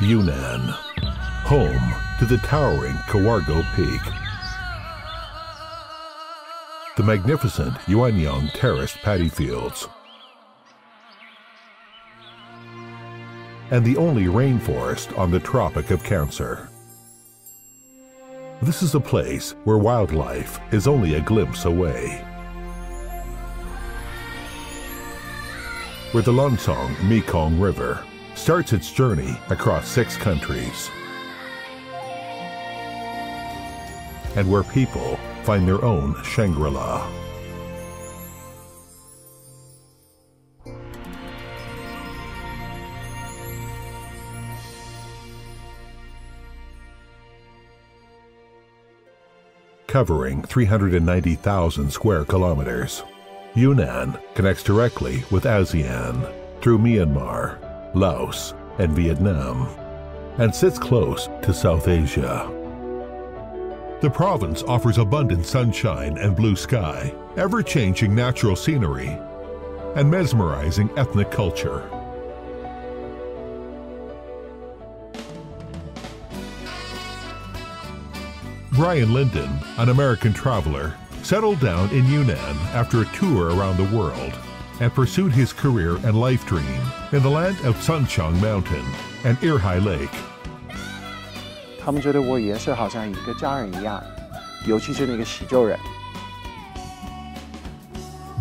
Yunnan, home to the towering Kawargo Peak, the magnificent Yunnan terraced paddy fields, and the only rainforest on the Tropic of Cancer. This is a place where wildlife is only a glimpse away, where the Lancong Mekong River starts its journey across 6 countries, and where people find their own Shangri-La. Covering 390,000 square kilometers, Yunnan connects directly with ASEAN through Myanmar, Laos, and Vietnam, and sits close to South Asia. The province offers abundant sunshine and blue sky, ever-changing natural scenery, and mesmerizing ethnic culture. Brian Linden, an American traveler, settled down in Yunnan after a tour around the world and pursued his career and life dream in the land of Suncheon Mountain and Irhai Lake. 他们觉得我也是好像一个家人一样，尤其是那个喜洲人。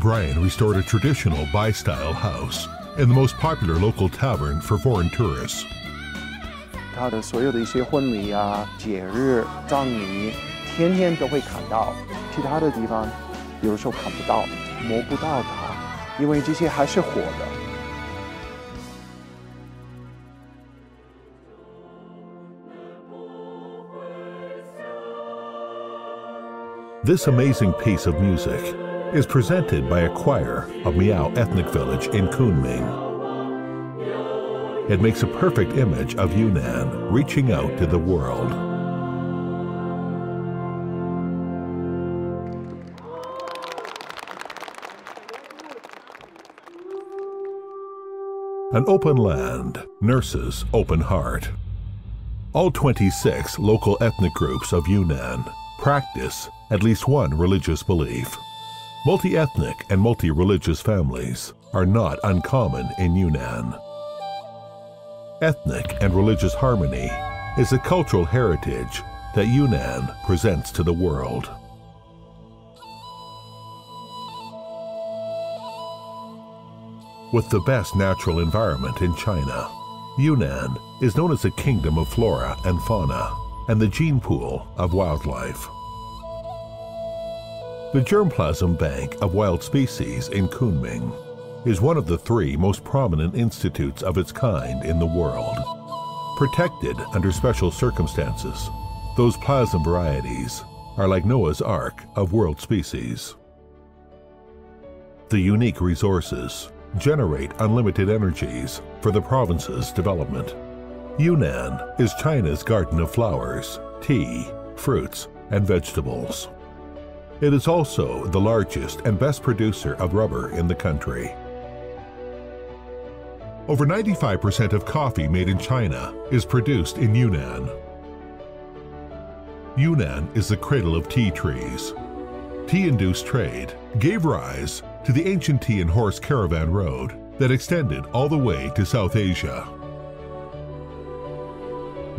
Brian restored a traditional Bai-style house in the most popular local tavern for foreign tourists. 他的所有的一些婚礼啊、节日、葬礼，天天都会看到，其他的地方有的时候看不到、摸不到它，因为这些还是活的。 This amazing piece of music is presented by a choir of Miao ethnic village in Kunming. It makes a perfect image of Yunnan reaching out to the world. An open land, nurses' open heart. All 26 local ethnic groups of Yunnan practice at least one religious belief. Multi-ethnic and multi-religious families are not uncommon in Yunnan. Ethnic and religious harmony is a cultural heritage that Yunnan presents to the world. With the best natural environment in China, Yunnan is known as a kingdom of flora and fauna and the gene pool of wildlife. The germplasm bank of wild species in Kunming is one of the 3 most prominent institutes of its kind in the world. Protected under special circumstances, those plasm varieties are like Noah's Ark of world species. The unique resources generate unlimited energies for the province's development. Yunnan is China's garden of flowers, tea, fruits, and vegetables. It is also the largest and best producer of rubber in the country. Over 95% of coffee made in China is produced in Yunnan. Yunnan is the cradle of tea trees. Tea-induced trade gave rise to the ancient tea and horse caravan road that extended all the way to South Asia.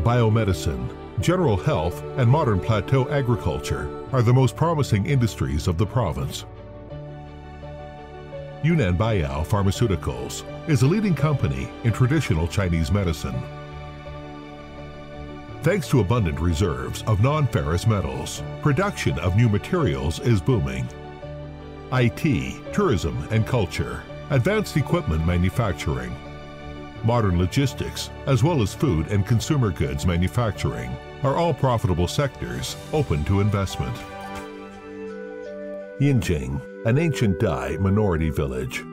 Biomedicine, general health, and modern plateau agriculture are the most promising industries of the province. Yunnan Baiyao Pharmaceuticals is a leading company in traditional Chinese medicine. Thanks to abundant reserves of non-ferrous metals, production of new materials is booming. IT, tourism and culture, advanced equipment manufacturing, modern logistics, as well as food and consumer goods manufacturing are all profitable sectors open to investment. Yinjing, an ancient Dai minority village,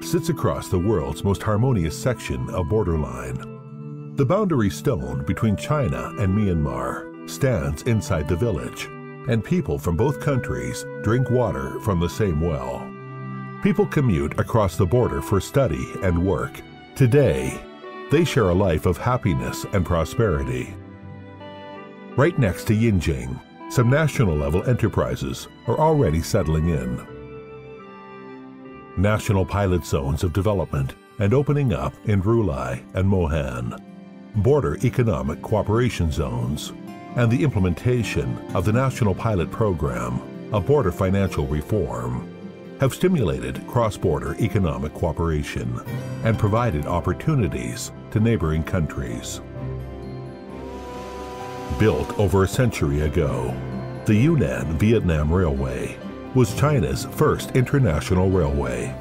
sits across the world's most harmonious section of borderline. The boundary stone between China and Myanmar stands inside the village, and people from both countries drink water from the same well. People commute across the border for study and work. Today, They share a life of happiness and prosperity. Right next to Yinjing, some national-level enterprises are already settling in. National pilot zones of development and opening up in Rulai and Mohan, border economic cooperation zones, and the implementation of the National Pilot Program, a border financial reform, have stimulated cross-border economic cooperation and provided opportunities to neighboring countries. Built over a century ago, the Yunnan-Vietnam Railway was China's first international railway.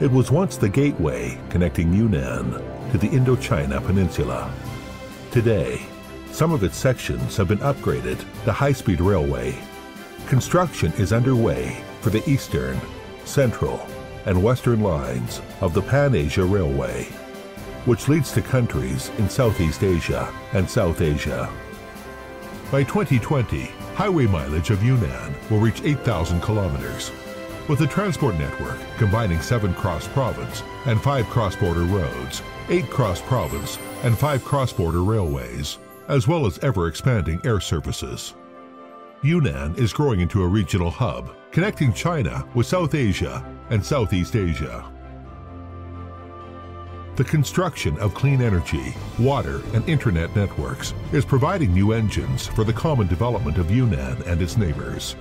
It was once the gateway connecting Yunnan to the Indochina Peninsula. Today, some of its sections have been upgraded to high-speed railway. Construction is underway for the eastern, central, and western lines of the Pan-Asia Railway, which leads to countries in Southeast Asia and South Asia. By 2020, highway mileage of Yunnan will reach 8,000 kilometers, with a transport network combining 7 cross-province and 5 cross-border roads, 8 cross-province and 5 cross-border railways, as well as ever-expanding air services. Yunnan is growing into a regional hub, connecting China with South Asia and Southeast Asia. The construction of clean energy, water, and internet networks is providing new engines for the common development of Yunnan and its neighbors.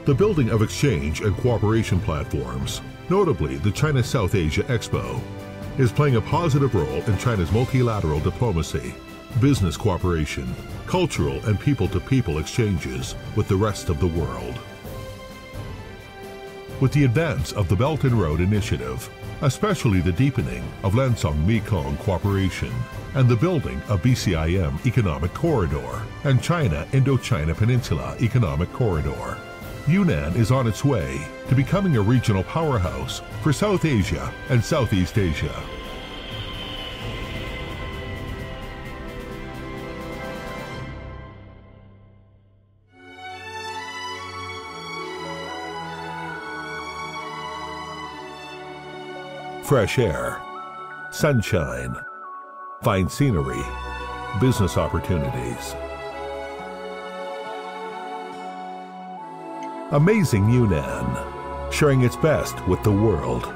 The building of exchange and cooperation platforms, notably the China-South Asia Expo, is playing a positive role in China's multilateral diplomacy, business cooperation, cultural and people-to-people exchanges with the rest of the world. With the advance of the Belt and Road Initiative, especially the deepening of Lancang-Mekong cooperation and the building of BCIM Economic Corridor and China-Indochina Peninsula Economic Corridor, Yunnan is on its way to becoming a regional powerhouse for South Asia and Southeast Asia. Fresh air, sunshine, fine scenery, business opportunities. Amazing Yunnan, sharing its best with the world.